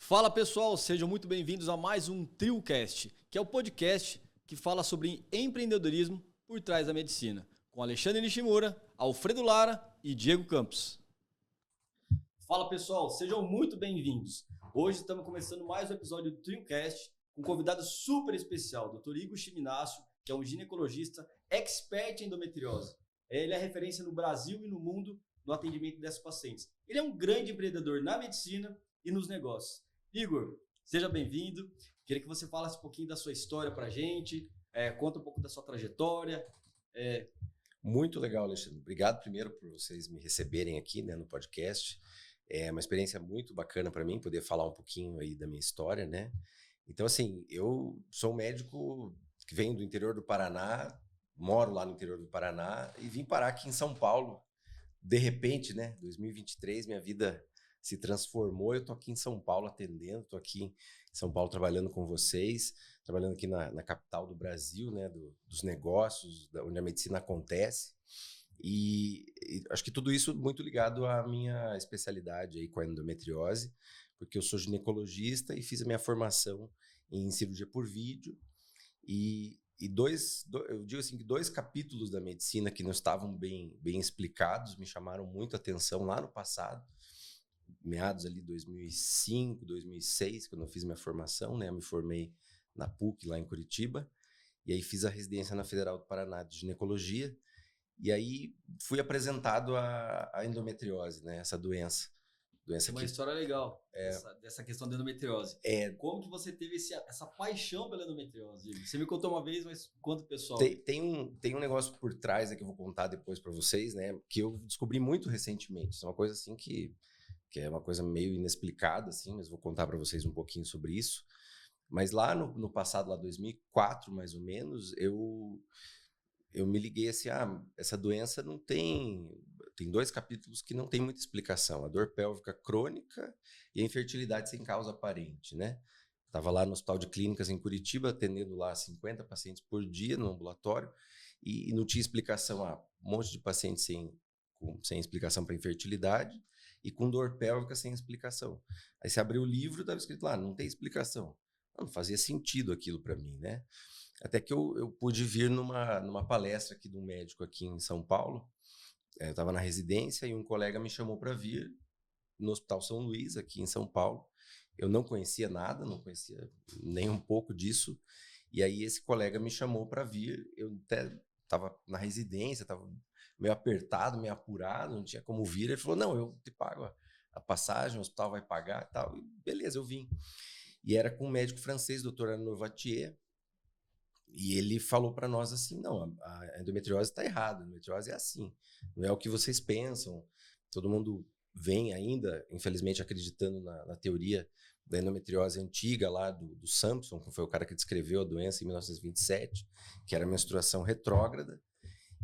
Fala pessoal, sejam muito bem-vindos a mais um TrioCast, que é o podcast que fala sobre empreendedorismo por trás da medicina, com Alexandre Nishimura, Alfredo Lara e Diego Campos. Fala pessoal, sejam muito bem-vindos. Hoje estamos começando mais um episódio do TrioCast com um convidado super especial, o Dr. Igor Chiminascio, que é um ginecologista expert em endometriose. Ele é referência no Brasil e no mundo no atendimento dessas pacientes. Ele é um grande empreendedor na medicina e nos negócios. Igor, seja bem-vindo. Queria que você falasse um pouquinho da sua história para a gente, conta um pouco da sua trajetória. Muito legal, Alexandre. Obrigado primeiro por vocês me receberem aqui, né, no podcast. É uma experiência muito bacana para mim poder falar um pouquinho aí da minha história, né? Então, assim, eu sou um médico que vem do interior do Paraná, moro lá no interior do Paraná e vim parar aqui em São Paulo. De repente, né, 2023, minha vida se transformou. Eu tô aqui em São Paulo atendendo, tô aqui em São Paulo trabalhando com vocês, trabalhando aqui na capital do Brasil, né, dos negócios, onde a medicina acontece. E acho que tudo isso muito ligado à minha especialidade aí com a endometriose, porque eu sou ginecologista e fiz a minha formação em cirurgia por vídeo. Eu digo assim que dois capítulos da medicina que não estavam bem explicados me chamaram muito a atenção lá no passado, meados ali 2005, 2006, quando eu fiz minha formação, né? Eu me formei na PUC lá em Curitiba e aí fiz a residência na Federal do Paraná de ginecologia e aí fui apresentado a endometriose, né? Essa doença É uma história legal dessa questão da endometriose. Como que você teve essa paixão pela endometriose? Você me contou uma vez, mas conta pro pessoal. Tem um negócio por trás que eu vou contar depois para vocês, né? Que eu descobri muito recentemente. Isso é uma coisa assim que é uma coisa meio inexplicada, assim, mas vou contar para vocês um pouquinho sobre isso. Mas lá no passado, lá 2004, mais ou menos, eu me liguei assim, essa doença não tem dois capítulos que não tem muita explicação, a dor pélvica crônica e a infertilidade sem causa aparente, né? Estava lá no Hospital de Clínicas em Curitiba, atendendo lá 50 pacientes por dia no ambulatório e não tinha explicação, um monte de pacientes sem explicação para infertilidade e com dor pélvica sem explicação. Aí você abriu o livro, estava escrito lá, não tem explicação. Não fazia sentido aquilo para mim, né? Até que eu pude vir numa palestra aqui de um médico aqui em São Paulo. Eu estava na residência e um colega me chamou para vir no Hospital São Luís, aqui em São Paulo. Eu não conhecia nada, não conhecia nem um pouco disso. E aí esse colega me chamou para vir. Eu até estava na residência, estava meio apertado, meio apurado, não tinha como vir. Ele falou, não, eu te pago a passagem, o hospital vai pagar e tal. E beleza, eu vim. E era com um médico francês, Dr. Arnaud Vattier. E ele falou para nós assim, não, a endometriose está errada, a endometriose é assim, não é o que vocês pensam. Todo mundo vem ainda, infelizmente, acreditando na teoria da endometriose antiga lá do Sampson, que foi o cara que descreveu a doença em 1927, que era a menstruação retrógrada.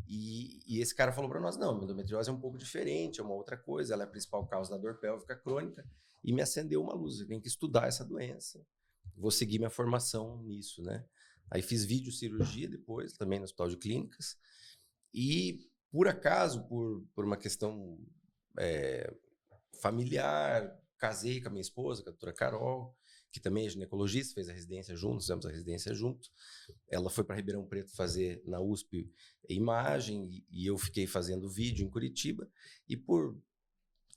E esse cara falou para nós, não, a endometriose é um pouco diferente, é uma outra coisa, ela é a principal causa da dor pélvica crônica, e me acendeu uma luz, eu tenho que estudar essa doença, vou seguir minha formação nisso, né? Aí fiz videocirurgia depois, também no Hospital de Clínicas, e por acaso, por uma questão familiar, casei com a minha esposa, com a doutora Carol, que também é ginecologista, fez a residência juntos, fizemos a residência juntos. Ela foi para Ribeirão Preto fazer na USP imagem e eu fiquei fazendo vídeo em Curitiba. E por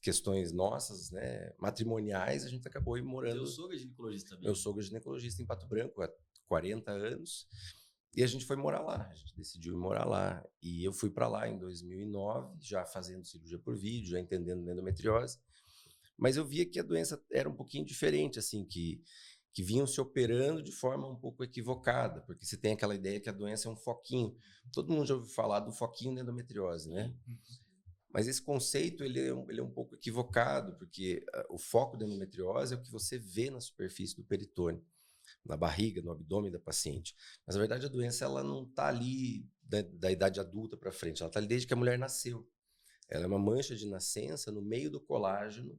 questões nossas, né, matrimoniais, a gente acabou morando... Seu sogro é ginecologista também? Meu sogro é ginecologista em Pato Branco há 40 anos. E a gente foi morar lá, a gente decidiu ir morar lá. E eu fui para lá em 2009, já fazendo cirurgia por vídeo, já entendendo endometriose. Mas eu via que a doença era um pouquinho diferente, assim, que vinham se operando de forma um pouco equivocada, porque você tem aquela ideia que a doença é um foquinho. Todo mundo já ouviu falar do foquinho da endometriose, né? Mas esse conceito ele é um pouco equivocado, porque o foco da endometriose é o que você vê na superfície do peritônio, na barriga, no abdômen da paciente. Mas, na verdade, a doença ela não está ali da idade adulta para frente, ela está ali desde que a mulher nasceu. Ela é uma mancha de nascença no meio do colágeno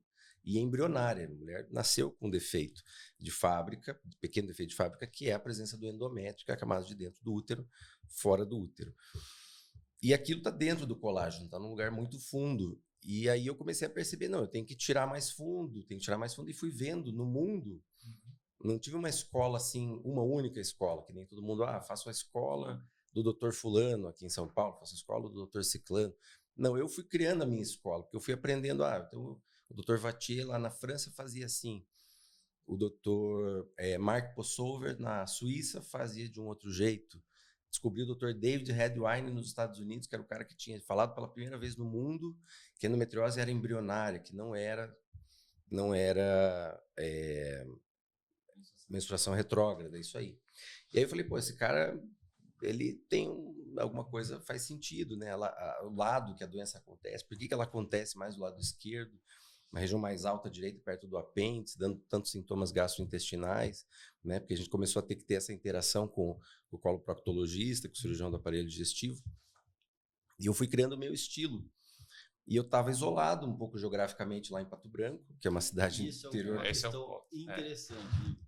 e embrionária. A mulher nasceu com um defeito de fábrica, pequeno defeito de fábrica, que é a presença do endométrio, que é a camada de dentro do útero, fora do útero. E aquilo está dentro do colágeno, está num lugar muito fundo. E aí eu comecei a perceber, não, eu tenho que tirar mais fundo, e fui vendo no mundo. Não tive uma escola assim, uma única escola, que nem todo mundo, faço a escola do Dr. Fulano aqui em São Paulo, faço a escola do Dr. Ciclano. Não, eu fui criando a minha escola, porque eu fui aprendendo, então, o Dr. Vatier lá na França fazia assim, o Dr. Mark Possover na Suíça fazia de um outro jeito. Descobri o Dr. David Redwine nos Estados Unidos, que era o cara que tinha falado pela primeira vez no mundo que a endometriose era embrionária, que não era menstruação retrógrada, isso aí. E aí eu falei, pô, esse cara, ele tem alguma coisa, faz sentido, né? O lado que a doença acontece, por que ela acontece mais do lado esquerdo, uma região mais alta, direita, perto do apêndice, dando tantos sintomas gastrointestinais, né? Porque a gente começou a ter que ter essa interação com o coloproctologista, com o cirurgião do aparelho digestivo, e eu fui criando o meu estilo. E eu estava isolado um pouco geograficamente lá em Pato Branco, que é uma cidade interior. Isso é uma questão interessante.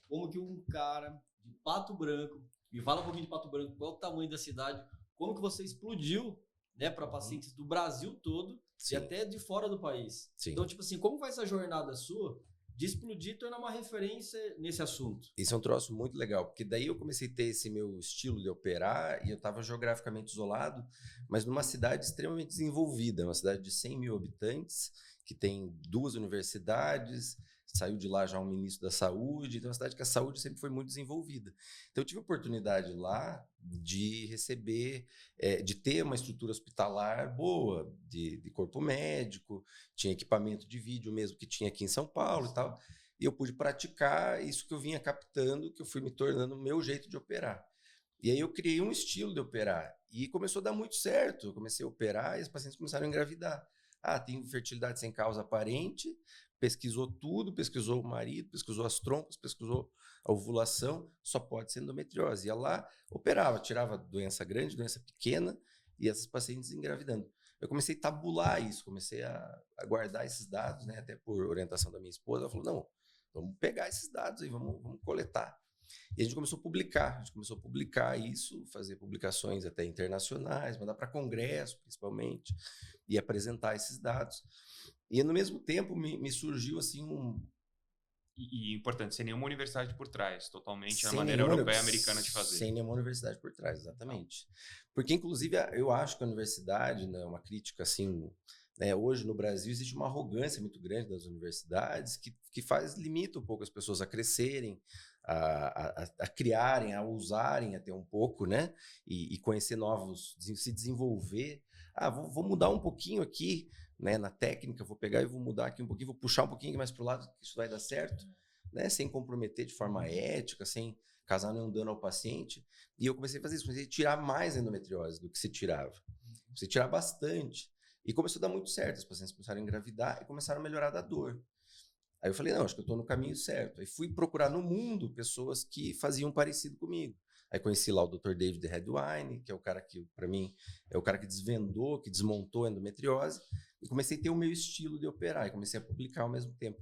Como que um cara de Pato Branco, me fala um pouquinho de Pato Branco, qual é o tamanho da cidade, como que você explodiu, né, para pacientes do Brasil todo, sim, e até de fora do país. Sim. Então, tipo assim, como foi essa jornada sua de explodir e tornar uma referência nesse assunto? Isso é um troço muito legal, porque daí eu comecei a ter esse meu estilo de operar e eu estava geograficamente isolado, mas numa cidade extremamente desenvolvida, uma cidade de 100 mil habitantes, que tem 2 universidades, saiu de lá já um ministro da saúde, então é uma cidade que a saúde sempre foi muito desenvolvida. Então eu tive a oportunidade lá de receber, de ter uma estrutura hospitalar boa, de corpo médico, tinha equipamento de vídeo mesmo que tinha aqui em São Paulo e tal, e eu pude praticar isso que eu vinha captando, que eu fui me tornando o meu jeito de operar. E aí eu criei um estilo de operar, e começou a dar muito certo, eu comecei a operar e os pacientes começaram a engravidar. Tem fertilidade sem causa aparente, pesquisou tudo, pesquisou o marido, pesquisou as trompas, pesquisou a ovulação, só pode ser endometriose. Ia lá, operava, tirava doença grande, doença pequena, e essas pacientes engravidando. Eu comecei a tabular isso, comecei a guardar esses dados, né, até por orientação da minha esposa. Ela falou, não, vamos pegar esses dados aí, vamos coletar. E a gente começou a publicar isso, fazer publicações até internacionais, mandar para congresso, principalmente, e apresentar esses dados. E, no mesmo tempo, me surgiu assim E importante, sem nenhuma universidade por trás, totalmente a maneira europeia e americana de fazer. Sem nenhuma universidade por trás, exatamente. Porque, inclusive, eu acho que a universidade, né, uma crítica assim, né, hoje no Brasil existe uma arrogância muito grande das universidades que limita um pouco as pessoas a crescerem, a criarem, a usarem até um pouco, né, e conhecer novos, se desenvolver. Vou mudar um pouquinho aqui, né, na técnica, vou pegar e vou mudar aqui um pouquinho, vou puxar um pouquinho mais para o lado, que isso vai dar certo, né, sem comprometer de forma ética, sem causar nenhum dano ao paciente. E eu comecei a fazer isso, comecei a tirar mais endometriose do que se tirava. Comecei a tirar bastante. E começou a dar muito certo, os pacientes começaram a engravidar e começaram a melhorar da dor. Aí eu falei, não, acho que eu estou no caminho certo. Aí fui procurar no mundo pessoas que faziam parecido comigo. Aí conheci lá o Dr. David Redwine, que é o cara que, para mim, é o cara que desvendou, que desmontou a endometriose, e comecei a ter o meu estilo de operar, e comecei a publicar ao mesmo tempo.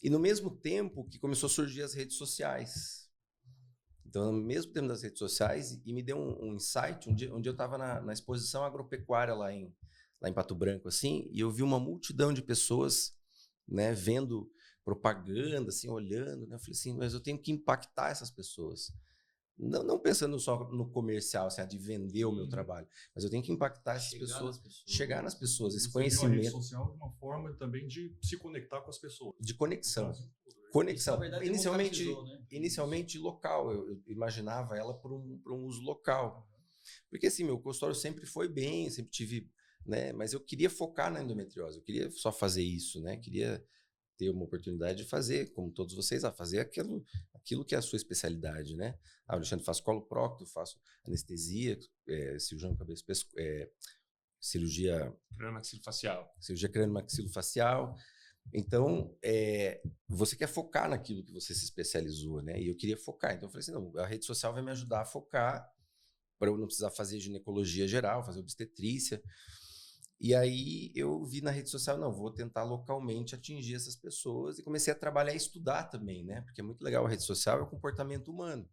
E no mesmo tempo que começou a surgir as redes sociais. Então, no mesmo tempo das redes sociais, e me deu um insight, onde eu estava na exposição agropecuária lá em Pato Branco, assim, e eu vi uma multidão de pessoas, né, vendo propaganda, assim, olhando, né, eu falei assim, mas eu tenho que impactar essas pessoas. Não pensando só no comercial, assim, de vender o meu trabalho, mas eu tenho que impactar essas pessoas, chegar nas pessoas, esse conhecimento. A rede social é uma forma também de se conectar com as pessoas. De conexão. Isso, na verdade, inicialmente local, eu imaginava ela por um uso local. Porque assim, meu consultório sempre foi bem, sempre tive, né, mas eu queria focar na endometriose, eu queria só fazer isso, né, queria ter uma oportunidade de fazer, como todos vocês, fazer aquilo que é a sua especialidade, né? Alexandre, faço coloprocto, faço anestesia, cirurgião de cabeça, cirurgia crânio-maxilofacial. Então, você quer focar naquilo que você se especializou, né? E eu queria focar. Então, eu falei assim, não, a rede social vai me ajudar a focar para eu não precisar fazer ginecologia geral, fazer obstetrícia. E aí eu vi na rede social, não, vou tentar localmente atingir essas pessoas e comecei a trabalhar e estudar também, né? Porque é muito legal a rede social, é o comportamento humano.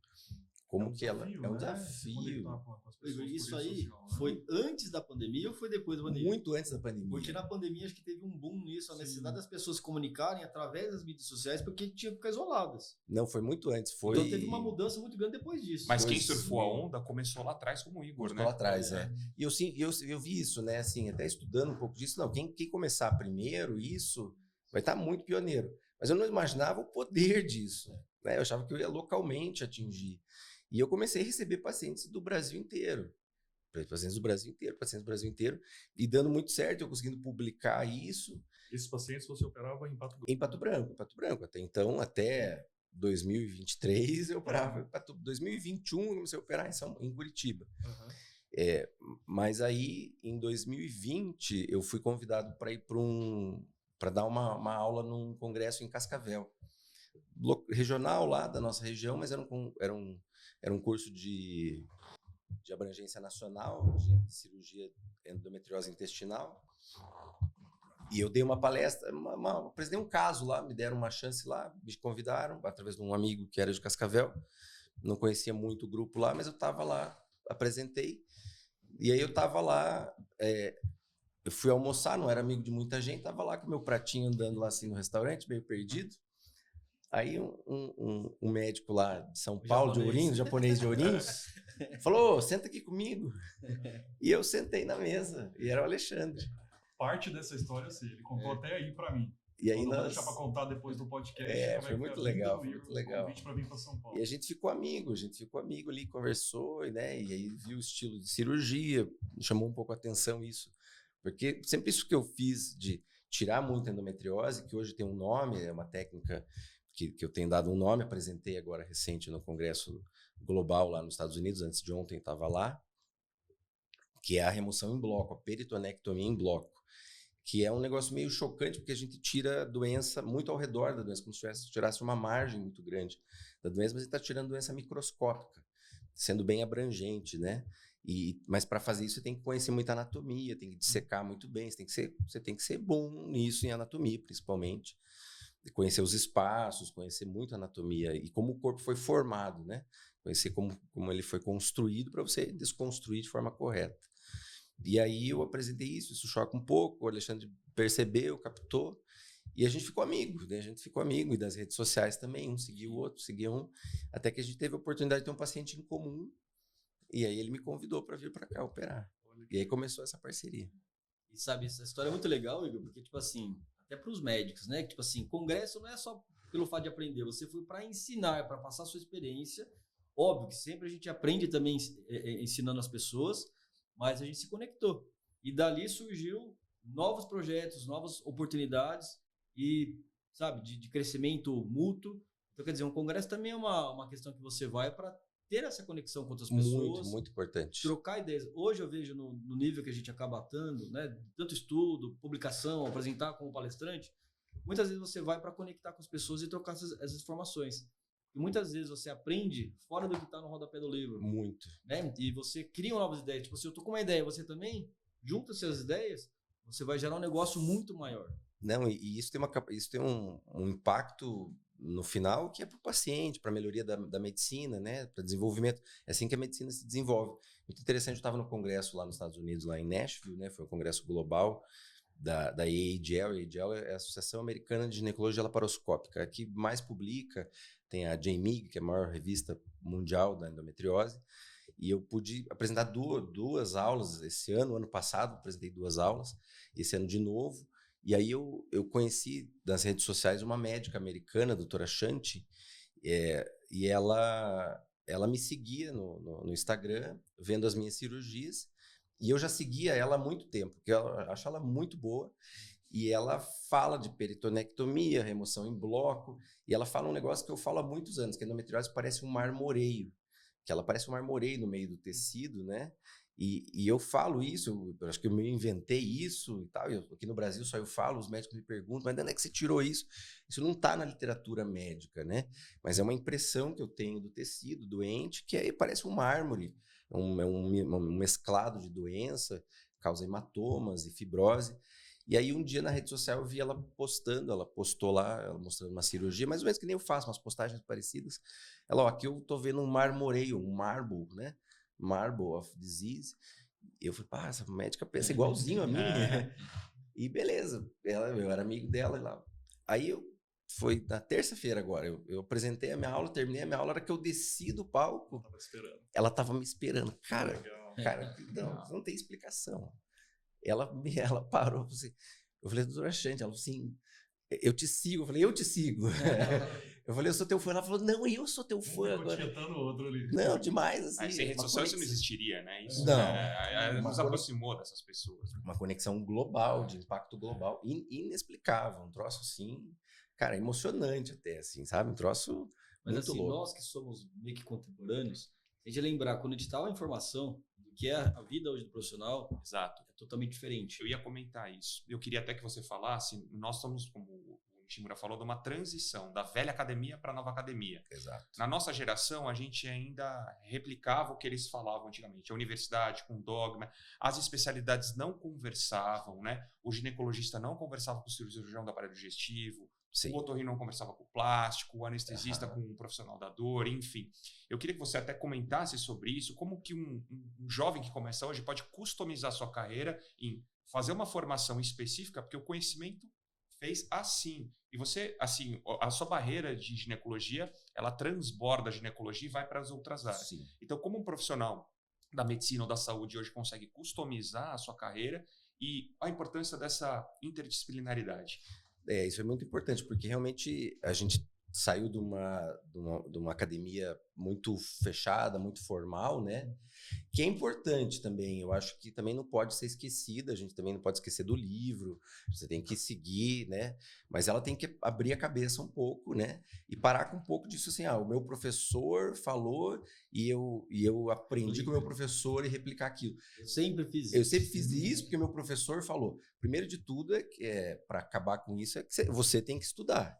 como um que ela... desafio, É um né? desafio. Se conectar com as pessoas por Isso rede aí social, né? foi antes da pandemia ou foi depois da pandemia? Muito antes da pandemia. Porque na pandemia acho que teve um boom nisso, a Sim. necessidade das pessoas se comunicarem através das mídias sociais, porque tinha que ficar isoladas. Não, foi muito antes. Foi... Então teve uma mudança muito grande depois disso. Mas Foi quem surfou a sim. onda começou lá atrás como o Igor, Ficou né? lá atrás, E eu vi isso, né? Assim, até estudando um pouco disso. Não, quem começar primeiro isso vai estar muito pioneiro. Mas eu não imaginava o poder disso, né? Eu achava que eu ia localmente atingir. E eu comecei a receber pacientes do Brasil inteiro. Pacientes do Brasil inteiro. E dando muito certo, eu conseguindo publicar isso. Esses pacientes você operava em Pato Branco? Em Pato Branco. Até então, até 2023, eu operava em Pato Branco. 2021, eu comecei a operar em Curitiba. Uhum. Mas aí, em 2020, eu fui convidado para ir para dar uma aula num congresso em Cascavel. Regional lá da nossa região, mas era um curso de abrangência nacional, de cirurgia endometriose intestinal. E eu dei uma palestra, apresentei um caso lá, me deram uma chance lá, me convidaram, através de um amigo que era de Cascavel. Não conhecia muito o grupo lá, mas eu estava lá, apresentei. E aí eu estava lá, eu fui almoçar, não era amigo de muita gente, estava lá com meu pratinho andando lá assim no restaurante, meio perdido. Aí um médico lá de São Paulo, japonês de Ourinhos, falou, senta aqui comigo. E eu sentei na mesa, e era o Alexandre. Parte dessa história, assim, ele contou até aí pra mim. E aí eu vou nós... deixar pra contar depois do podcast. Foi muito legal, foi Igor, muito legal. Convite pra vir pra São Paulo. E a gente ficou amigo ali, conversou, né? E aí viu o estilo de cirurgia, chamou um pouco a atenção isso. Porque sempre isso que eu fiz de tirar muita endometriose, que hoje tem um nome, é uma técnica que eu tenho dado um nome, apresentei agora recente no Congresso Global lá nos Estados Unidos, antes de ontem estava lá, que é a remoção em bloco, a peritonectomia em bloco, que é um negócio meio chocante, porque a gente tira a doença muito ao redor da doença, como se tirasse uma margem muito grande da doença, mas a gente está tirando doença microscópica, sendo bem abrangente, né? Mas para fazer isso você tem que conhecer muita anatomia, tem que dissecar muito bem, você tem que ser bom nisso, em anatomia principalmente, conhecer os espaços, conhecer muito a anatomia e como o corpo foi formado, né? Conhecer como ele foi construído para você desconstruir de forma correta. E aí eu apresentei isso choca um pouco, o Alexandre percebeu, captou, e a gente ficou amigo, né? A gente ficou amigo, e das redes sociais também, um seguia o outro, seguia um, até que a gente teve a oportunidade de ter um paciente em comum, e aí ele me convidou para vir para cá operar. E aí começou essa parceria. E sabe, essa história é muito legal, Igor, porque, tipo assim, até para os médicos, né? Tipo assim, congresso não é só pelo fato de aprender, você foi para ensinar, para passar a sua experiência. Óbvio que sempre a gente aprende também ensinando as pessoas, mas a gente se conectou. E dali surgiu novos projetos, novas oportunidades e, sabe, de crescimento mútuo. Então, quer dizer, um congresso também é uma questão que você vai para ter essa conexão com outras pessoas. Muito, muito importante. Trocar ideias. Hoje eu vejo no nível que a gente acaba atuando, né, tanto estudo, publicação, apresentar como palestrante, muitas vezes você vai para conectar com as pessoas e trocar essas informações. E muitas vezes você aprende fora do que está no rodapé do livro. Muito. Né? E você cria novas ideias. Tipo, se eu tô com uma ideia, você também junta suas ideias, você vai gerar um negócio muito maior. Não, e isso tem um impacto no final que é para o paciente, para a melhoria da medicina, né? Para desenvolvimento. É assim que a medicina se desenvolve. Muito interessante, eu estava no congresso lá nos Estados Unidos, lá em Nashville, né? Foi um congresso global da AAGL. A AAGL é a Associação Americana de Ginecologia Laparoscópica, que mais publica. Tem a JMIG, que é a maior revista mundial da endometriose, e eu pude apresentar duas aulas esse ano passado apresentei 2 aulas, esse ano de novo, e aí eu conheci das redes sociais uma médica americana, a doutora Shanti, e ela me seguia no Instagram, vendo as minhas cirurgias, e eu já seguia ela há muito tempo, porque eu acho ela muito boa, e ela fala de peritonectomia, remoção em bloco, e ela fala um negócio que eu falo há muitos anos, que a endometriose parece um marmoreio, que ela parece um marmoreio no meio do tecido, né? E eu falo isso, eu acho que eu me inventei isso e tal, aqui no Brasil só eu falo, os médicos me perguntam, mas de onde é que você tirou isso? Isso não está na literatura médica, né? Mas é uma impressão que eu tenho do tecido doente, que parece um mármore, um mesclado de doença, causa hematomas e fibrose. E aí um dia na rede social eu vi ela postando, ela postou lá, ela mostrando uma cirurgia, mais ou menos que nem eu faço, umas postagens parecidas. Ela, ó, aqui eu tô vendo um marmoreio, um marble, né? Marble of disease. E eu falei, pá, essa médica pensa igualzinho a mim. E beleza, eu era amigo dela lá. Aí foi na terça-feira agora, eu apresentei a minha aula, terminei a minha aula, a hora que eu desci do palco, ela tava me esperando. Cara, não tem explicação. Ela parou, eu falei, doutora Chante, ela falou assim, eu te sigo. Eu falei, eu te sigo. Eu falei, eu sou teu fã. Ela falou, não, eu sou teu fã agora. Outro ali. Não, demais, assim. Sem rede social isso não existiria, né? Isso não. Nos aproximou dessas pessoas. Uma conexão global, de impacto global, inexplicável. Um troço, assim, cara, emocionante até, assim, sabe? Um troço Mas muito assim, louco. nós que somos meio que contemporâneos, a gente lembrar, quando editar a informação do que é a vida hoje do profissional, exato, é totalmente diferente. Eu ia comentar isso. Eu queria até que você falasse, nós estamos, como o Nishimura falou, de uma transição da velha academia para a nova academia. Exato. Na nossa geração, a gente ainda replicava o que eles falavam antigamente. A universidade com dogma, as especialidades não conversavam, né? O ginecologista não conversava com o cirurgião do aparelho digestivo, sim, o otorrino não conversava com o plástico, o anestesista com o profissional da dor, enfim. Eu queria que você até comentasse sobre isso, como que um jovem que começa hoje pode customizar sua carreira em fazer uma formação específica, porque o conhecimento fez assim. E você, assim, a sua barreira de ginecologia, ela transborda a ginecologia e vai para as outras áreas. Sim. Então, como um profissional da medicina ou da saúde hoje consegue customizar a sua carreira e a importância dessa interdisciplinaridade? Isso é muito importante, porque realmente a gente saiu de uma academia muito fechada, muito formal, né? Que é importante também. Eu acho que também não pode ser esquecida. A gente também não pode esquecer do livro. Você tem que seguir, né? Mas ela tem que abrir a cabeça um pouco, né? E parar com um pouco disso assim. O meu professor falou e eu aprendi com o meu professor e replicar aquilo. Eu sempre fiz isso. Eu sempre fiz isso porque meu professor falou. Primeiro de tudo para acabar com isso é que você tem que estudar.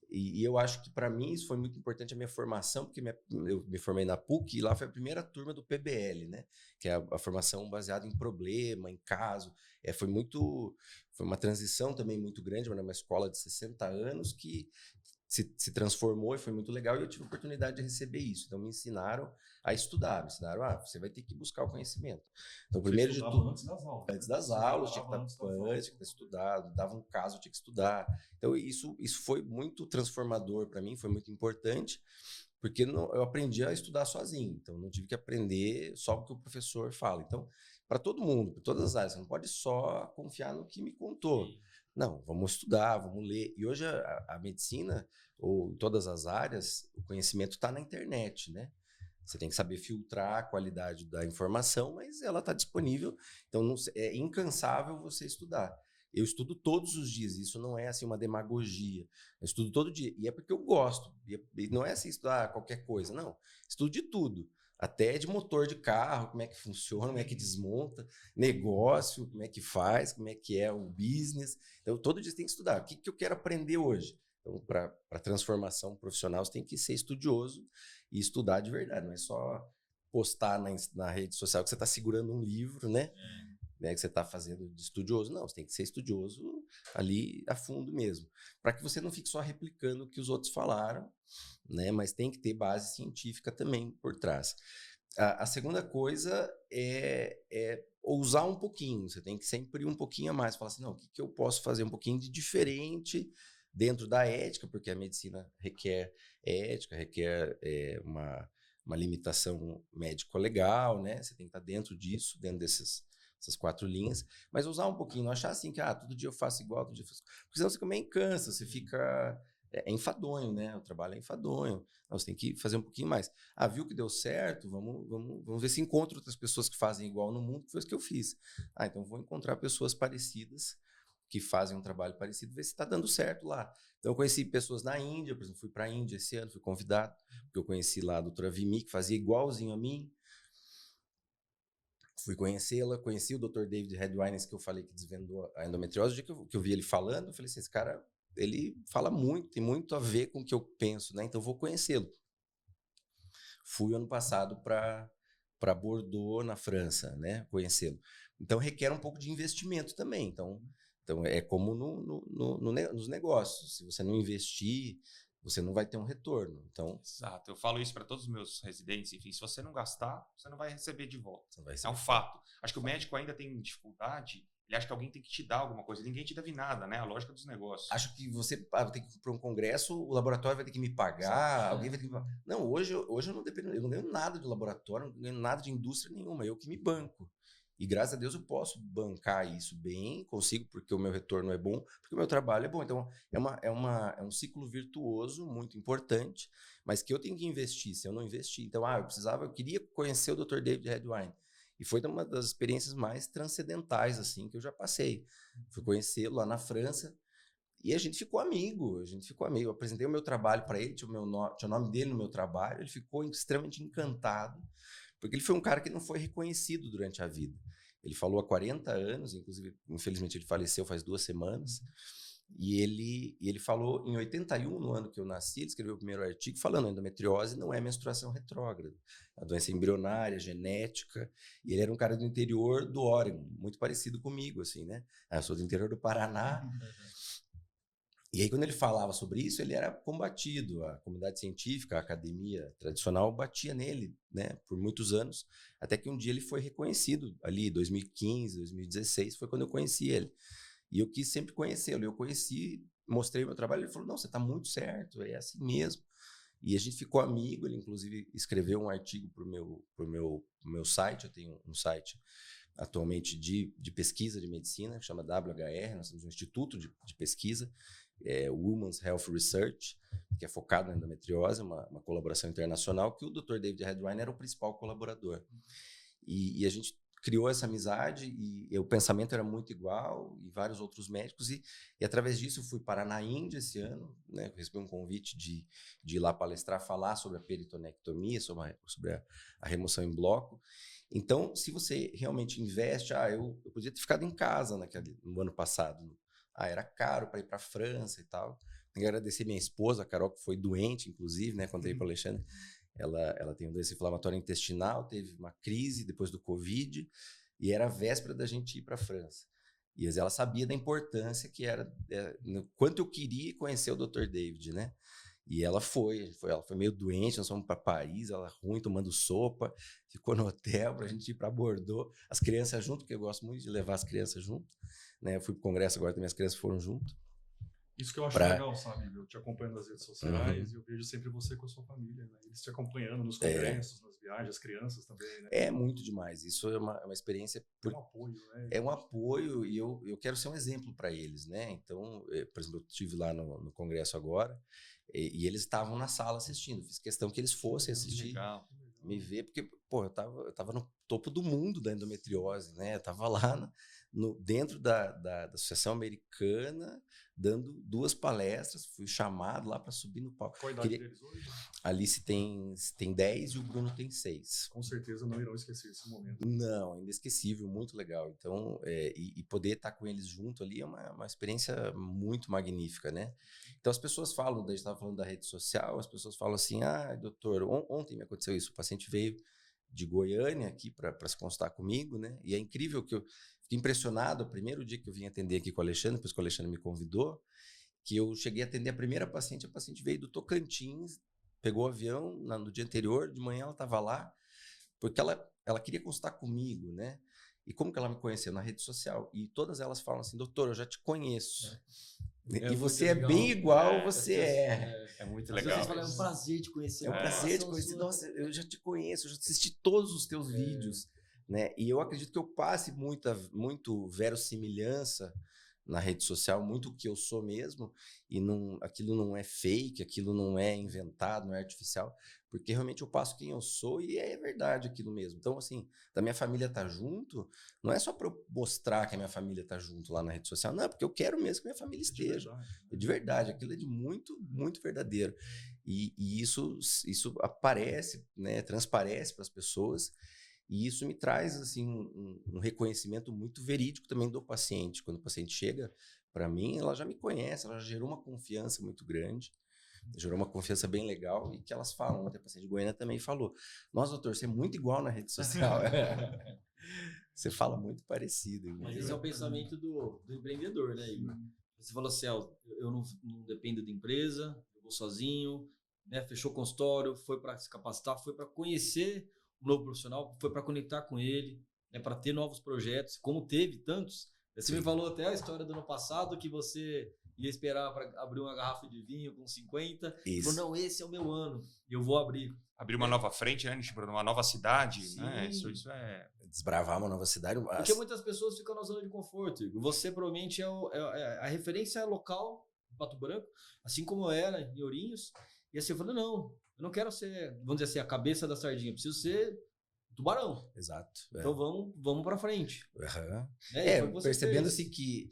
E eu acho que para mim isso foi muito importante, a minha formação, porque eu me formei na PUC e lá foi a primeira turma do PBL, né? Que é a formação baseada em problema, em caso. Foi uma transição também muito grande, mas uma escola de 60 anos que se transformou e foi muito legal, e eu tive a oportunidade de receber isso. Então me ensinaram a estudar, você vai ter que buscar o conhecimento. Então primeiro de tudo, antes das aulas, tinha que estar estudado, dava um caso, tinha que estudar. Então isso foi muito transformador para mim, foi muito importante, porque eu aprendi a estudar sozinho, então não tive que aprender só o que o professor fala. Então, para todo mundo, para todas as áreas, você não pode só confiar no que me contou. Não, vamos estudar, vamos ler. E hoje a medicina, ou em todas as áreas, o conhecimento está na internet, né? Você tem que saber filtrar a qualidade da informação, mas ela está disponível. Então, é incansável você estudar. Eu estudo todos os dias, isso não é assim uma demagogia. Eu estudo todo dia, e é porque eu gosto. E não é assim estudar qualquer coisa, não. Estudo de tudo. Até de motor de carro, como é que funciona, como é que desmonta, negócio, como é que faz, como é que é o business. Então, todo dia você tem que estudar. O que eu quero aprender hoje? Então, para transformação profissional, você tem que ser estudioso e estudar de verdade. Não é só postar na rede social que você está segurando um livro, né? Que você está fazendo de estudioso. Não, você tem que ser estudioso ali a fundo mesmo. Para que você não fique só replicando o que os outros falaram, né? Mas tem que ter base científica também por trás. A segunda coisa é ousar um pouquinho. Você tem que sempre ir um pouquinho a mais. Falar assim, não, o que eu posso fazer um pouquinho de diferente dentro da ética, porque a medicina requer ética, requer uma limitação médico-legal, né? Você tem que estar dentro disso, dentro essas 4 linhas, mas usar um pouquinho, não achar assim que todo dia eu faço igual, todo dia eu faço... Porque senão você também cansa, você fica enfadonho, né? O trabalho é enfadonho. Não, você tem que fazer um pouquinho mais. Viu que deu certo? Vamos ver se encontra outras pessoas que fazem igual no mundo, que foi isso que eu fiz. Então vou encontrar pessoas parecidas que fazem um trabalho parecido, ver se está dando certo lá. Então eu conheci pessoas na Índia, por exemplo, fui para a Índia esse ano, fui convidado, porque eu conheci lá a doutora Vimi, que fazia igualzinho a mim. Fui conhecê-la, conheci o Dr. David Redwines, que eu falei que desvendou a endometriose. O dia que eu vi ele falando, eu falei assim, esse cara, ele fala muito, tem muito a ver com o que eu penso, né? Então eu vou conhecê-lo. Fui ano passado para Bordeaux, na França, né? Conhecê-lo. Então requer um pouco de investimento também. Então Então, é como nos negócios. Se você não investir, você não vai ter um retorno. Então, Exato. Eu falo isso para todos os meus residentes. Enfim, se você não gastar, você não vai receber de volta. você não vai É um fato. Acho que o médico ainda tem dificuldade. Ele acha que alguém tem que te dar alguma coisa. Ninguém te deve nada, né? A lógica dos negócios. Acho que você vai ter que ir para um congresso, o laboratório vai ter que me pagar, alguém vai ter que me pagar. Não, hoje eu não dependo, eu não ganho nada de laboratório, não ganho nada de indústria nenhuma, eu que me banco. E graças a Deus eu posso bancar isso bem, consigo, porque o meu retorno é bom, porque o meu trabalho é bom. Então, é um ciclo virtuoso muito importante, mas que eu tenho que investir, se eu não investir. Então, eu queria conhecer o Dr. David Redwine. E foi uma das experiências mais transcendentais, assim, que eu já passei. Fui conhecê-lo lá na França e a gente ficou amigo, Eu apresentei o meu trabalho para ele, tinha o nome dele no meu trabalho, ele ficou extremamente encantado, porque ele foi um cara que não foi reconhecido durante a vida. Ele falou há 40 anos, inclusive, infelizmente ele faleceu faz 2 semanas, e ele falou em 81, no ano que eu nasci, ele escreveu o primeiro artigo falando: a endometriose não é menstruação retrógrada, a doença embrionária, genética, e ele era um cara do interior do Oregon, muito parecido comigo, assim, né? Eu sou do interior do Paraná. E aí, quando ele falava sobre isso, ele era combatido. A comunidade científica, a academia tradicional batia nele, né, por muitos anos, até que um dia ele foi reconhecido, ali, 2015, 2016, foi quando eu conheci ele. E eu quis sempre conhecê-lo. Eu conheci, mostrei o meu trabalho, ele falou: não, você está muito certo, é assim mesmo. E a gente ficou amigo, ele inclusive escreveu um artigo para o meu site. Eu tenho um site atualmente de pesquisa de medicina, que chama WHR, nós temos um instituto de pesquisa, Women's Health Research, que é focado na endometriose, uma colaboração internacional, que o Dr. David Redwine era o principal colaborador. E a gente criou essa amizade e o pensamento era muito igual, e vários outros médicos, e através disso eu fui parar na Índia esse ano, né, recebi um convite de ir lá palestrar, falar sobre a peritonectomia, sobre a remoção em bloco. Então, se você realmente investe, eu podia ter ficado em casa no ano passado, era caro para ir para a França e tal. Quero agradecer minha esposa, a Carol, que foi doente, inclusive, né, contei para o Alexandre. Ela tem uma doença inflamatória intestinal, teve uma crise depois do Covid, e era a véspera da gente ir para a França. E ela sabia da importância que era, no quanto eu queria conhecer o Dr. David, né? E ela foi meio doente, nós fomos para Paris, ela ruim, tomando sopa, ficou no hotel para a gente ir para Bordeaux, as crianças junto, porque eu gosto muito de levar as crianças junto, né? Eu fui para o congresso agora, também as crianças foram junto. Isso que eu acho legal, sabe? Eu te acompanho nas redes sociais e eu vejo sempre você com a sua família, né? Eles te acompanhando nos congressos, nas viagens, as crianças também, né? É muito demais. Isso é uma experiência... É um apoio, né? É um apoio e eu quero ser um exemplo para eles, né? Então, por exemplo, eu estive lá no congresso agora e eles estavam na sala assistindo. Fiz questão que eles fossem assistir, me ver, porque, eu tava no topo do mundo da endometriose, né? Eu tava lá dentro da Associação Americana, dando 2 palestras, fui chamado lá para subir no palco. Qual a idade deles hoje? A Alice tem 10 e o Bruno tem 6. Com certeza não irão esquecer esse momento. Não, inesquecível, muito legal. Então, e poder estar com eles junto ali é uma experiência muito magnífica, né? Então, as pessoas falam, a gente estava falando da rede social, as pessoas falam assim: doutor, ontem me aconteceu isso, o paciente veio de Goiânia aqui para se consultar comigo, né? E é incrível que eu fiquei impressionado, o primeiro dia que eu vim atender aqui com o Alexandre, depois que o Alexandre me convidou, que eu cheguei a atender a primeira paciente, a paciente veio do Tocantins, pegou o avião no dia anterior, de manhã ela estava lá, porque ela queria consultar comigo, né? E como que ela me conheceu? Na rede social. E todas elas falam assim: doutor, eu já te conheço. E você é bem igual você é. É muito Às legal. vezes fala, é um prazer te conhecer. É um prazer te conhecer. Nossa, eu já te conheço, eu já assisti todos os teus vídeos, né? E eu acredito que eu passe muito verossimilhança na rede social, muito o que eu sou mesmo, e aquilo não é fake, aquilo não é inventado, não é artificial, porque realmente eu passo quem eu sou e é verdade aquilo mesmo. Então, assim, da minha família tá junto, não é só para eu mostrar que a minha família tá junto lá na rede social, não, é porque eu quero mesmo que a minha família esteja. De verdade, aquilo é de muito, muito verdadeiro. E isso aparece, né, transparece para as pessoas. E isso me traz assim, um reconhecimento muito verídico também do paciente. Quando o paciente chega para mim, ela já me conhece, ela já gerou uma confiança muito grande, gerou uma confiança bem legal, e que elas falam, até a paciente de Goiânia também falou: nossa, doutor, você é muito igual na rede social. Você fala muito parecido. Mas esse é o pensamento do empreendedor, né, Igor? Você falou assim, eu não dependo da empresa, eu vou sozinho, né? Fechou o consultório, foi para se capacitar, foi para conhecer o novo profissional, foi para conectar com ele, né? Para ter novos projetos, como teve tantos. Você me falou até a história do ano passado que você ia esperar para abrir uma garrafa de vinho com 50. Isso. Falou, não, esse é o meu ano, eu vou abrir. Abrir uma nova frente, né? Uma nova cidade, Sim. né? Isso é... Desbravar uma nova cidade. Porque muitas pessoas ficam na zona de conforto, Igor. Você provavelmente a referência local de Pato Branco, assim como eu era em Ourinhos. E assim, eu falei, não, eu não quero ser, vamos dizer assim, a cabeça da sardinha, eu preciso ser tubarão. Exato. Então vamos para frente. Uhum. Percebendo assim que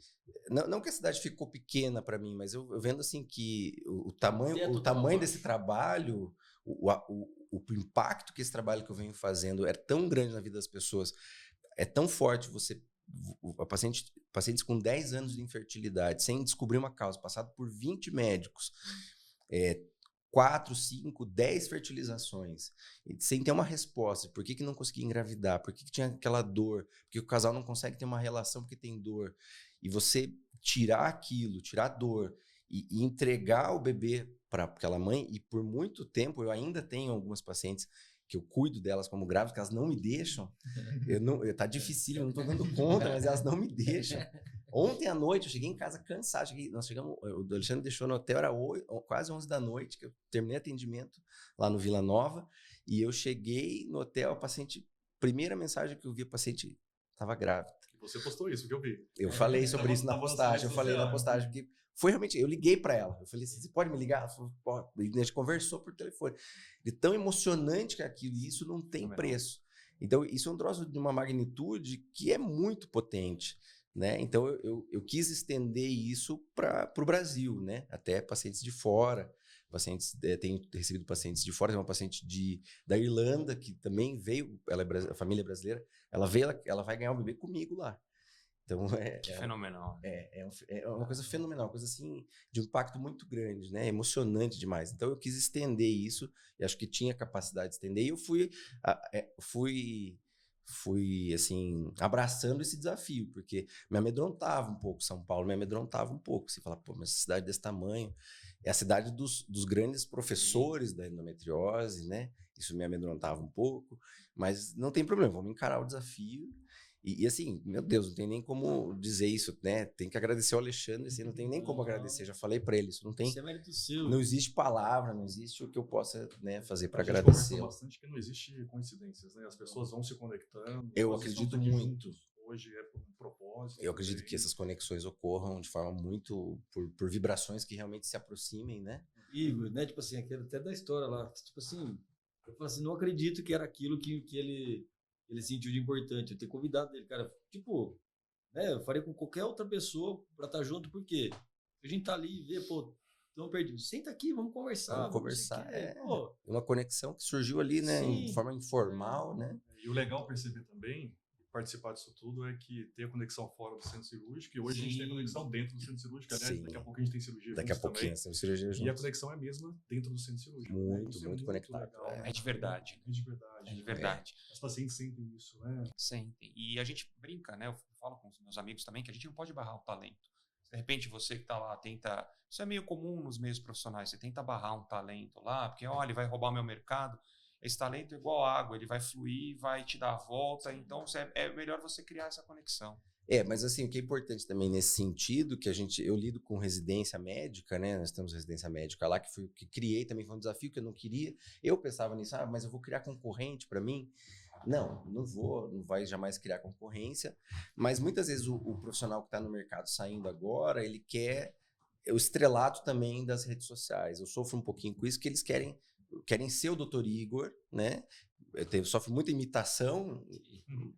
não que a cidade ficou pequena para mim, mas eu vendo assim que o tamanho desse trabalho, o impacto que esse trabalho que eu venho fazendo é tão grande na vida das pessoas, é tão forte. Pacientes com 10 anos de infertilidade, sem descobrir uma causa, passado por 20 médicos, 4, 5, 10 fertilizações, sem ter uma resposta. Por que não conseguia engravidar? Por que tinha aquela dor? Por que o casal não consegue ter uma relação porque tem dor? E você tirar aquilo, tirar a dor e entregar o bebê para aquela mãe, e por muito tempo eu ainda tenho algumas pacientes que eu cuido delas como grávidas, que elas não me deixam. Tá difícil, eu não tô dando conta, mas elas não me deixam. Ontem à noite eu cheguei em casa cansado, o Alexandre deixou no hotel, era quase 11 da noite, que eu terminei atendimento lá no Vila Nova, e eu cheguei no hotel, primeira mensagem que eu vi, a paciente estava grávida. Você postou isso, que eu vi. Eu falei sobre isso na postagem, porque foi realmente, eu liguei para ela, eu falei assim, você pode me ligar? Ela falou, pode. E a gente conversou por telefone. De tão emocionante que é aquilo, e isso não tem preço. Então, isso é um troço de uma magnitude que é muito potente, né? Então, eu quis estender isso para o Brasil, né? Até pacientes de fora, tenho recebido pacientes de fora, tem uma paciente da Irlanda que também veio, ela é a família brasileira, ela vai ganhar o bebê comigo lá. Então, fenomenal. É uma coisa fenomenal, uma coisa assim, de um impacto muito grande, né? Emocionante demais. Então, eu quis estender isso, e acho que tinha capacidade de estender, e eu fui assim, abraçando esse desafio, porque me amedrontava um pouco, São Paulo me amedrontava um pouco. Você fala, pô, mas essa cidade desse tamanho, é a cidade dos grandes professores da endometriose, né? Isso me amedrontava um pouco, mas não tem problema, vamos encarar o desafio. E assim, meu Deus, não tem nem como dizer isso, né? Tem que agradecer ao Alexandre, assim, não tem nem como agradecer. Já falei para ele, isso não tem. Isso é mérito seu. Não existe palavra, não existe o que eu possa, né, fazer para agradecer. A gente conversa bastante que não existe coincidências, né? As pessoas vão se conectando. Eu acredito muito. Hoje é por um propósito. Eu acredito que essas conexões ocorram de forma muito por vibrações que realmente se aproximem, né? Igor, né? Tipo assim, aquele até da história lá. Tipo assim, eu falo assim, não acredito que era aquilo que ele sentiu de importante. Eu ter convidado ele, cara. Tipo, né? Eu faria com qualquer outra pessoa pra estar junto, porque a gente tá ali e vê, pô, tão perdido. Senta aqui, vamos conversar. Vamos conversar. Pô. Uma conexão que surgiu ali, né? Sim. De forma informal, né? E o legal perceber também, participar disso tudo, é que tem a conexão fora do centro cirúrgico, e hoje a gente tem a conexão dentro do centro cirúrgico. Aliás, daqui a pouco a gente tem cirurgia juntos. Daqui a pouquinho nós temos cirurgia juntos. E a conexão é a mesma dentro do centro cirúrgico. Muito conectado. É de verdade. É de verdade. É de verdade. Os pacientes sentem isso, né? Sentem. E a gente brinca, né? Eu falo com os meus amigos também que a gente não pode barrar o talento. De repente, você que está lá tenta... Isso é meio comum nos meios profissionais. Você tenta barrar um talento lá, porque, olha, ele vai roubar o meu mercado. Esse talento é igual água, ele vai fluir, vai te dar a volta. Então, é melhor você criar essa conexão. Mas assim, o que é importante também nesse sentido, que eu lido com residência médica, né? Nós temos residência médica lá, que criei também, foi um desafio que eu não queria. Eu pensava nisso, mas eu vou criar concorrente para mim? Não vai jamais criar concorrência. Mas muitas vezes o profissional que está no mercado saindo agora, ele quer o estrelato também das redes sociais. Eu sofro um pouquinho com isso, que eles querem ser o Dr. Igor, né? Eu sofro muita imitação.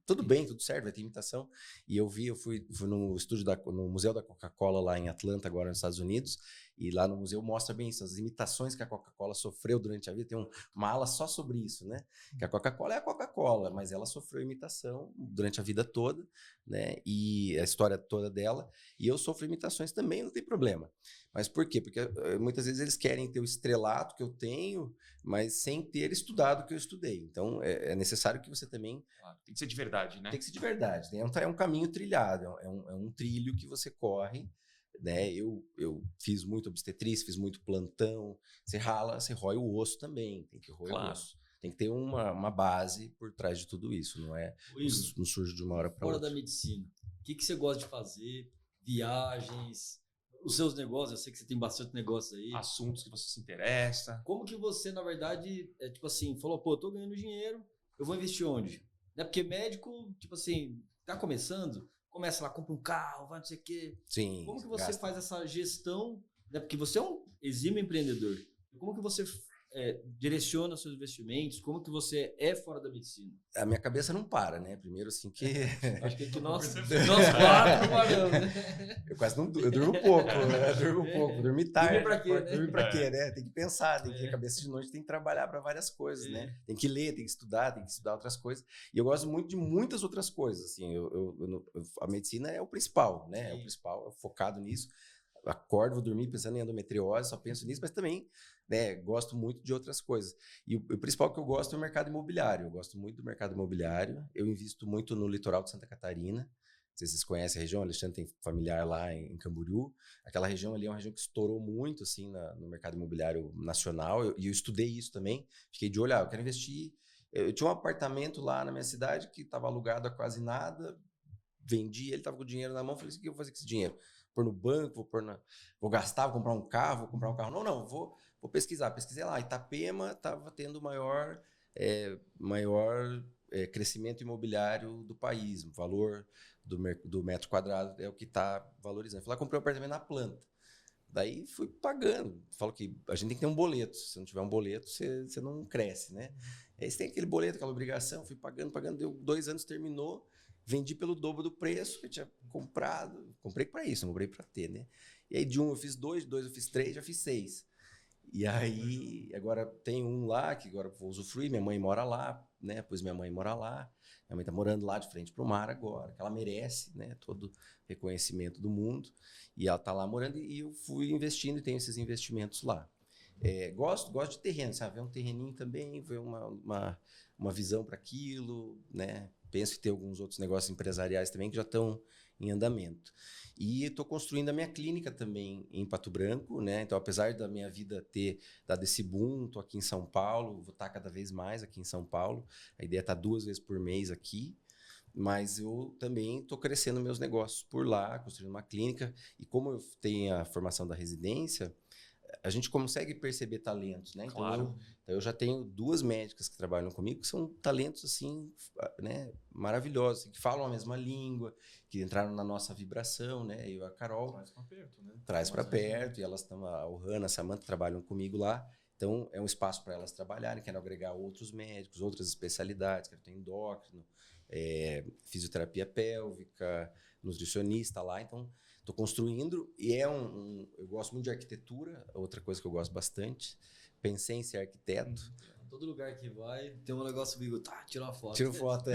Tudo bem, tudo certo, vai ter imitação. E eu fui no estúdio no Museu da Coca-Cola lá em Atlanta, agora nos Estados Unidos, E lá no museu mostra bem isso, as limitações que a Coca-Cola sofreu durante a vida. Tem uma ala só sobre isso, né? Que a Coca-Cola é a Coca-Cola, mas ela sofreu imitação durante a vida toda, né? E a história toda dela. E eu sofro imitações também, não tem problema. Mas por quê? Porque muitas vezes eles querem ter o estrelato que eu tenho, mas sem ter estudado o que eu estudei. Então, é necessário que você também... Tem que ser de verdade, né? Tem que ser de verdade. Né? É um caminho trilhado, é um trilho que você corre. Né? Eu fiz muito obstetrícia, fiz muito plantão. Você rala, você rói o osso também. Tem que roer o osso. Tem que ter uma base por trás de tudo isso. Não surge de uma hora para outra. Fora da medicina, o que você gosta de fazer? Viagens, os seus negócios, eu sei que você tem bastante negócios aí. Assuntos que você se interessa. Como que você, na verdade, tipo assim, falou, pô, eu tô ganhando dinheiro, eu vou investir onde? Né? Porque médico, tipo assim, tá começando, começa lá, compra um carro, vai não sei o quê. Sim. Como que você faz essa gestão, né? Porque você é um exímio empreendedor. Como que você direciona seus investimentos? Como que você é fora da medicina? A minha cabeça não para, né? Primeiro, assim, que... Acho que nós quatro paramos, né? Eu durmo pouco, né? Eu durmo pouco, dormi tarde. Dormir pra quê, né? Dormir pra quê, né? Tem que pensar, tem que ter cabeça de noite, tem que trabalhar para várias coisas, né? Tem que ler, tem que estudar outras coisas. E eu gosto muito de muitas outras coisas, assim. A medicina é o principal, né? É o principal, focado nisso. Acordo, vou dormir pensando em endometriose, só penso nisso, mas também, né, gosto muito de outras coisas. E o principal que eu gosto é o mercado imobiliário. Eu gosto muito do mercado imobiliário. Eu invisto muito no litoral de Santa Catarina. Não sei se vocês conhecem a região, o Alexandre tem familiar lá em Camboriú. Aquela região ali é uma região que estourou muito assim, no mercado imobiliário nacional. E eu estudei isso também. Fiquei de olho, eu quero investir. Eu tinha um apartamento lá na minha cidade que estava alugado a quase nada. Vendi, ele estava com o dinheiro na mão. Falei assim, o que eu vou fazer com esse dinheiro? Pôr no banco, vou gastar, vou comprar um carro, vou pesquisar. Pesquisei lá, Itapema estava tendo maior crescimento imobiliário do país, o valor do metro quadrado é o que está valorizando. Fui lá, comprei um apartamento na planta. Daí fui pagando. Falo que a gente tem que ter um boleto. Se não tiver um boleto, você não cresce, né? Aí você tem aquele boleto, aquela obrigação. Fui pagando, deu 2 anos, terminou. Vendi pelo dobro do preço que eu tinha comprado. Comprei para isso, não comprei para ter, né? E aí de 1 eu fiz 2, 2 eu fiz 3, já fiz 6. E aí agora tem um lá que agora vou usufruir. Minha mãe mora lá, né? Pois minha mãe mora lá. Minha mãe tá morando lá de frente pro mar agora, que ela merece, né? Todo reconhecimento do mundo. E ela tá lá morando e eu fui investindo e tenho esses investimentos lá. Gosto de terreno, sabe? Ver um terreninho também, ver uma visão para aquilo, né? Penso que tem alguns outros negócios empresariais também que já estão em andamento. E estou construindo a minha clínica também em Pato Branco, né? Então, apesar da minha vida ter dado esse boom, estou aqui em São Paulo, vou estar cada vez mais aqui em São Paulo. A ideia é estar 2 vezes por mês aqui, mas eu também estou crescendo meus negócios por lá, construindo uma clínica. E como eu tenho a formação da residência, a gente consegue perceber talentos, né? Então, claro. Eu já tenho 2 médicas que trabalham comigo que são talentos, assim, né, maravilhosos, que falam a mesma língua, que entraram na nossa vibração, né? Eu e a Carol. Traz para perto, né? Traz para perto, e elas estão, a Ohana, a Samantha, trabalham comigo lá. Então, é um espaço para elas trabalharem, quero agregar outros médicos, outras especialidades, quero ter endócrino, fisioterapia pélvica, nutricionista lá, então... Estou construindo e eu gosto muito de arquitetura, outra coisa que eu gosto bastante. Pensei em ser arquiteto. Todo lugar que vai, tem um negócio comigo, tira uma foto. Tiro foto,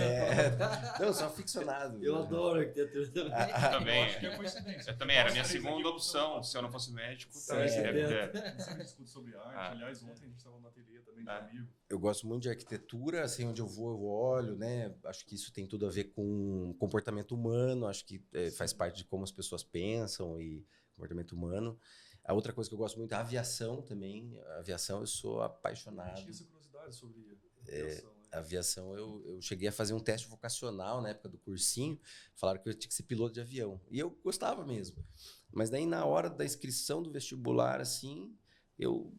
Não, eu sou aficionado. Eu adoro arquitetura também. Também. Acho que é coincidência. Eu também era a minha segunda opção. Se eu não fosse médico, também seria arquiteto. A gente sempre discute sobre arte. Aliás, ontem a gente estava na ateliê também de amigo. Eu gosto muito de arquitetura, assim, onde eu olho, né? Acho que isso tem tudo a ver com comportamento humano, acho que faz parte de como as pessoas pensam e comportamento humano. A outra coisa que eu gosto muito é a aviação também. A aviação eu sou apaixonado. Eu tinha essa curiosidade sobre aviação. A aviação, eu cheguei a fazer um teste vocacional na época do cursinho. Falaram que eu tinha que ser piloto de avião. E eu gostava mesmo. Mas daí, na hora da inscrição do vestibular, assim, eu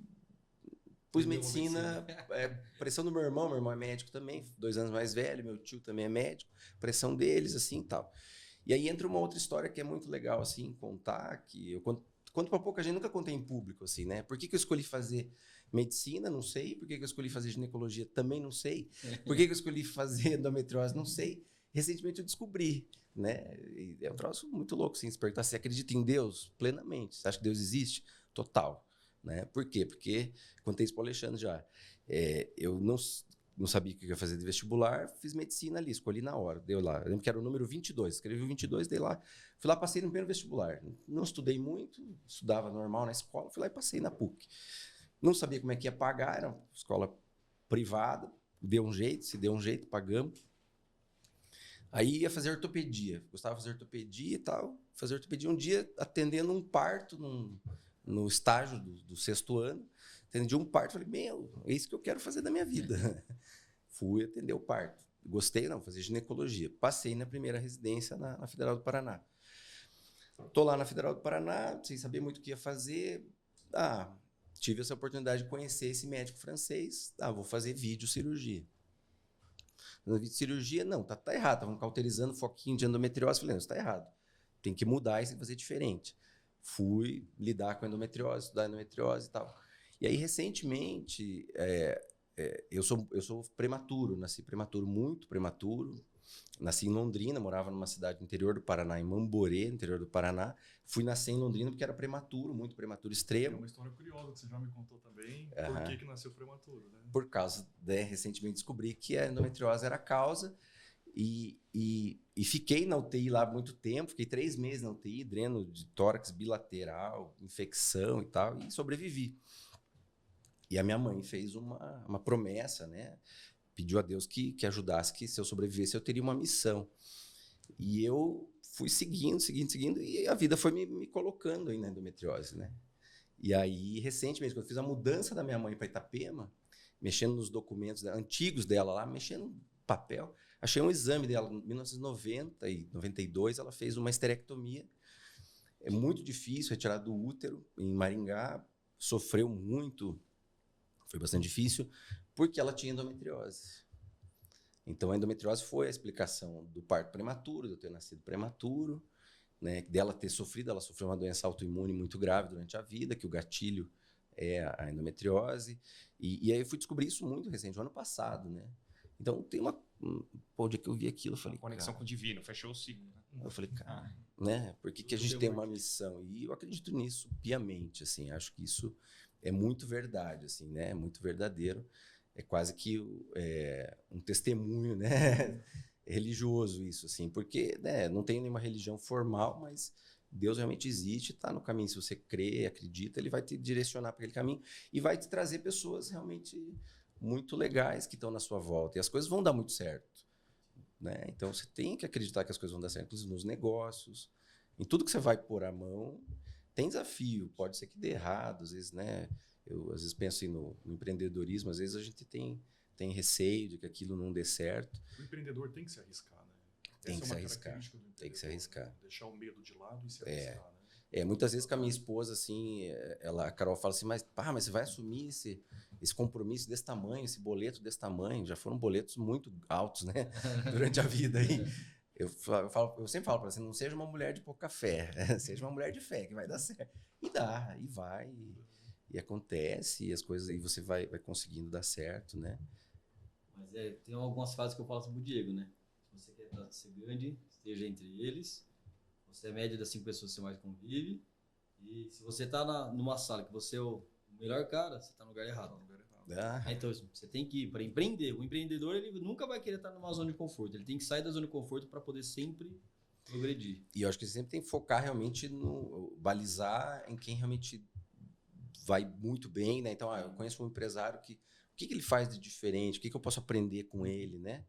pus medicina. Pressão do meu irmão é médico também, 2 anos mais velho, meu tio também é médico. Pressão deles, assim, e tal. E aí entra uma outra história que é muito legal, assim, contar, que eu conto pra pouca gente, nunca contei em público, assim, né? Por que eu escolhi fazer medicina? Não sei. Por que eu escolhi fazer ginecologia? Também não sei. Por que eu escolhi fazer endometriose? Não sei. Recentemente eu descobri, né? E é um troço muito louco, assim, se perguntar se você acredita em Deus plenamente. Você acha que Deus existe? total, né? Por quê? Porque, contei isso para o Alexandre já, eu não sabia o que eu ia fazer de vestibular, fiz medicina ali, escolhi na hora, deu lá. Eu lembro que era o número 22, escrevi o 22, dei lá, fui lá, passei no primeiro vestibular. Não estudei muito, estudava normal na escola, fui lá e passei na PUC. Não sabia como é que ia pagar, era uma escola privada, se deu um jeito, pagamos. Aí ia fazer ortopedia, gostava de fazer ortopedia e tal, fazer ortopedia um dia atendendo um parto no estágio do 6º ano, atendi um parto, falei, é isso que eu quero fazer da minha vida. Fui atender o parto. Gostei, não, fazer ginecologia. Passei na primeira residência na Federal do Paraná. Tô lá na Federal do Paraná, sem saber muito o que ia fazer. Tive essa oportunidade de conhecer esse médico francês. Vou fazer videocirurgia. Na videocirurgia, não, tá errado. Estavam cauterizando foquinho de endometriose. Falei, não, isso tá errado. Tem que mudar isso e fazer diferente. Fui lidar com endometriose, estudar endometriose e tal. E aí, recentemente, eu sou prematuro, nasci prematuro, muito prematuro. Nasci em Londrina, morava numa cidade do interior do Paraná, em Mamborê, no interior do Paraná. Fui nascer em Londrina porque era prematuro, muito prematuro extremo. É uma história curiosa que você já me contou também. Por que nasceu prematuro, né? Por causa, recentemente descobri que a endometriose era a causa. E fiquei na UTI lá muito tempo, fiquei 3 meses na UTI, dreno de tórax bilateral, infecção e tal, e sobrevivi. E a minha mãe fez uma promessa, né? Pediu a Deus que ajudasse, que se eu sobrevivesse eu teria uma missão. E eu fui seguindo, e a vida foi me colocando aí na endometriose, né? E aí, recentemente, quando eu fiz a mudança da minha mãe para Itapema, mexendo nos documentos antigos dela lá, mexendo no papel, achei um exame dela, em 1990 e 92, ela fez uma esterectomia. É muito difícil retirar do útero, em Maringá, sofreu muito, foi bastante difícil, porque ela tinha endometriose. Então, a endometriose foi a explicação do parto prematuro, de eu ter nascido prematuro, né, dela ter sofrido, ela sofreu uma doença autoimune muito grave durante a vida, que o gatilho é a endometriose. E aí eu fui descobrir isso muito recente, no ano passado, né? Então, tem o dia que eu vi aquilo, eu falei... Conexão com o divino, fechou o ciclo. Eu falei, cara, né? Por que a gente tem uma missão? E eu acredito nisso piamente, assim. Acho que isso é muito verdade, assim, né? É muito verdadeiro. É quase que um testemunho, né? Religioso isso, assim. Porque, né, não tem nenhuma religião formal, mas Deus realmente existe, está no caminho. Se você crê, acredita, ele vai te direcionar para aquele caminho e vai te trazer pessoas realmente muito legais que estão na sua volta. E as coisas vão dar muito certo, né? Então, você tem que acreditar que as coisas vão dar certo, inclusive nos negócios. Em tudo que você vai pôr a mão, tem desafio. Pode ser que dê errado, às vezes, né? Eu, às vezes, penso assim, no empreendedorismo. Às vezes, a gente tem receio de que aquilo não dê certo. O empreendedor tem que se arriscar, né? Tem que se arriscar. Tem que se arriscar. Deixar o medo de lado e se arriscar, né? Muitas vezes com a minha esposa, assim, a Carol fala assim, mas você vai assumir esse compromisso desse tamanho, esse boleto desse tamanho? Já foram boletos muito altos, né? Durante a vida aí. Eu sempre falo para você, não seja uma mulher de pouca fé, seja uma mulher de fé, que vai dar certo. E dá, e vai, e acontece, e as coisas aí você vai conseguindo dar certo, né? Mas tem algumas fases que eu falo sobre o Diego, né? Se você quer ser grande, esteja entre eles. Você é a média das 5 pessoas que você mais convive. E se você tá numa sala que você é o melhor cara, você tá no lugar errado. Então, você tem que ir para empreender. O empreendedor, ele nunca vai querer estar numa zona de conforto. Ele tem que sair da zona de conforto para poder sempre progredir. E eu acho que você sempre tem que focar realmente balizar em quem realmente vai muito bem, né? Então, eu conheço um empresário que... O que ele faz de diferente? O que eu posso aprender com ele, né?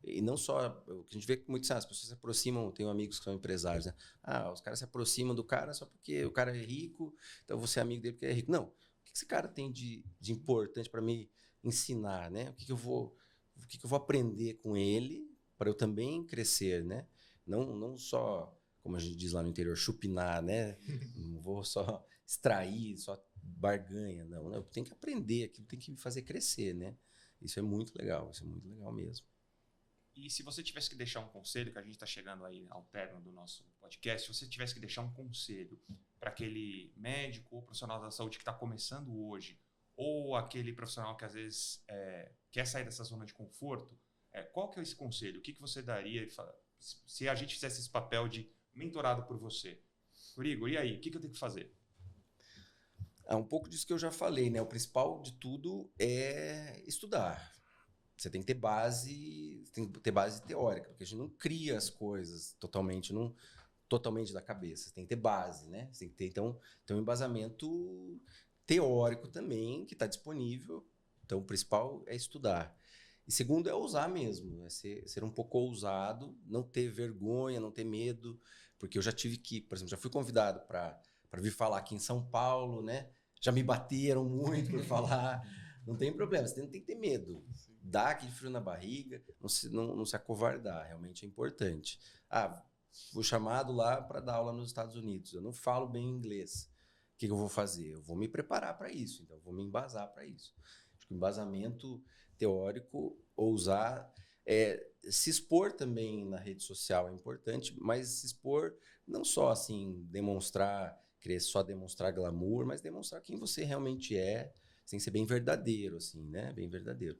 E não só... O que a gente vê que muitas as pessoas se aproximam... Tenho amigos que são empresários, né? Os caras se aproximam do cara só porque o cara é rico, então você é amigo dele porque é rico. Não. O que esse cara tem de importante para me ensinar, né? O que eu vou aprender com ele para eu também crescer, né? Não só, como a gente diz lá no interior, chupinar, né? Não vou só extrair, só barganha, não. Eu tenho que aprender, aquilo tem que me fazer crescer, né? Isso é muito legal mesmo. E se você tivesse que deixar um conselho, que a gente está chegando aí ao término do nosso podcast, se você tivesse que deixar um conselho para aquele médico ou profissional da saúde que está começando hoje, ou aquele profissional que às vezes quer sair dessa zona de conforto, qual que é esse conselho? O que você daria se a gente fizesse esse papel de mentorado por você? Igor, e aí? O que eu tenho que fazer? Um pouco disso que eu já falei, né? O principal de tudo é estudar. Você tem que ter base teórica, porque a gente não cria as coisas totalmente da cabeça. Você tem que ter base, né? Você tem que ter, então, um embasamento teórico também, que está disponível. Então, o principal é estudar. E segundo é ousar mesmo, é ser um pouco ousado, não ter vergonha, não ter medo, porque eu já tive que, por exemplo, já fui convidado para vir falar aqui em São Paulo, né? Já me bateram muito por falar. Não tem problema, você não tem que ter medo. Dá aquele frio na barriga, não se acovardar, realmente é importante. Fui chamado lá para dar aula nos Estados Unidos, eu não falo bem inglês. O que eu vou fazer? Eu vou me preparar para isso, então eu vou me embasar para isso. Acho que o embasamento teórico, ousar, se expor também na rede social é importante, mas se expor não só assim, querer só demonstrar glamour, mas demonstrar quem você realmente é, sem ser bem verdadeiro, assim, né? Bem verdadeiro.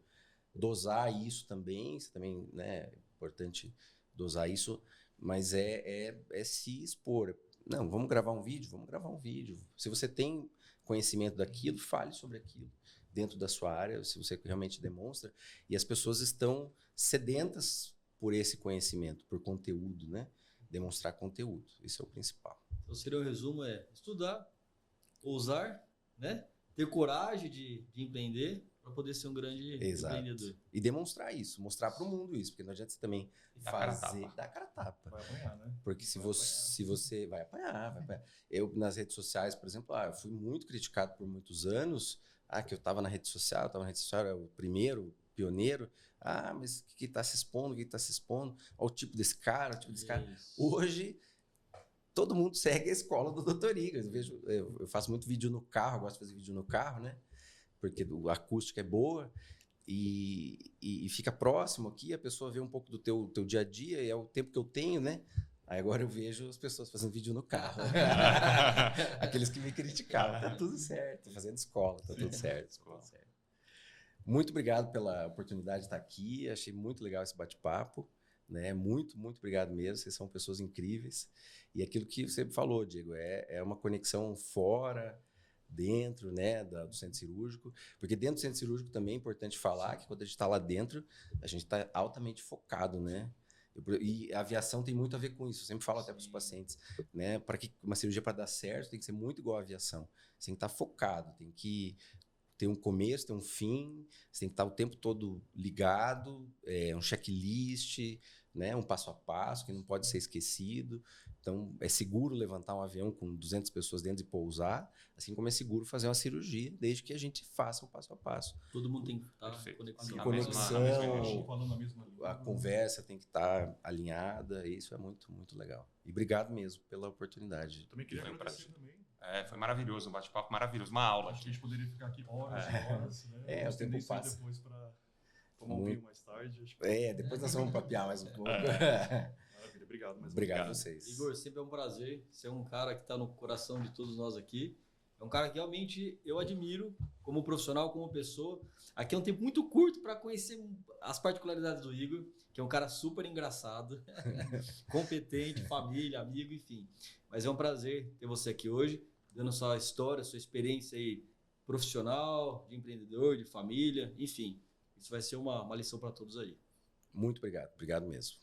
Dosar isso também, né? É importante dosar isso, mas é se expor. Não, vamos gravar um vídeo. Se você tem conhecimento daquilo, fale sobre aquilo dentro da sua área, se você realmente demonstra. E as pessoas estão sedentas por esse conhecimento, por conteúdo, né? Demonstrar conteúdo, isso é o principal. Então, seria o resumo estudar, ousar, né? Ter coragem de empreender para poder ser um grande empreendedor. E demonstrar isso, mostrar para o mundo isso, porque não adianta você também dar cara a tapa. Vai apanhar, né? Porque se você vai apanhar. Eu, nas redes sociais, por exemplo, eu fui muito criticado por muitos anos, que eu estava na rede social, era o primeiro, pioneiro. Mas o que está se expondo? Olha o tipo desse cara, Hoje, todo mundo segue a escola do Dr. Igor. Eu faço muito vídeo no carro, eu gosto de fazer vídeo no carro, né? Porque a acústica é boa e fica próximo aqui, a pessoa vê um pouco do teu dia a dia, e é o tempo que eu tenho, né? Aí agora eu vejo as pessoas fazendo vídeo no carro. Aqueles que me criticavam. Tá tudo certo, fazendo escola, tá tudo certo. Muito obrigado pela oportunidade de estar aqui, achei muito legal esse bate-papo, né? Muito, muito obrigado mesmo, vocês são pessoas incríveis. E aquilo que você falou, Diego, é uma conexão fora, dentro, né, do centro cirúrgico, porque dentro do centro cirúrgico também é importante falar que quando a gente está lá dentro, a gente está altamente focado, né? E a aviação tem muito a ver com isso, eu sempre falo até para os pacientes, né? Para que uma cirurgia para dar certo tem que ser muito igual à aviação, você tem que estar focado, tem que ter um começo, ter um fim, você tem que estar o tempo todo ligado, um checklist, né? Um passo a passo que não pode ser esquecido. Então, é seguro levantar um avião com 200 pessoas dentro e pousar, assim como é seguro fazer uma cirurgia, desde que a gente faça o passo a passo. Todo mundo tem que estar conexão, a conversa tem que estar alinhada, e isso é muito, muito legal. E obrigado mesmo pela oportunidade. Também queria agradecer também. Foi maravilhoso, um bate-papo maravilhoso, uma aula. Acho que a gente poderia ficar aqui horas e horas, né? O tempo passa. Depois para tomar um vinho mais tarde. Acho depois nós vamos papear mais um pouco. Maravilha, obrigado. Obrigado a vocês. Igor, sempre é um prazer ser um cara que está no coração de todos nós aqui. É um cara que realmente eu admiro como profissional, como pessoa. Aqui é um tempo muito curto para conhecer as particularidades do Igor, que é um cara super engraçado, competente, família, amigo, enfim. Mas é um prazer ter você aqui hoje, dando sua história, sua experiência aí profissional, de empreendedor, de família, enfim. Isso vai ser uma lição para todos aí. Muito obrigado. Obrigado mesmo.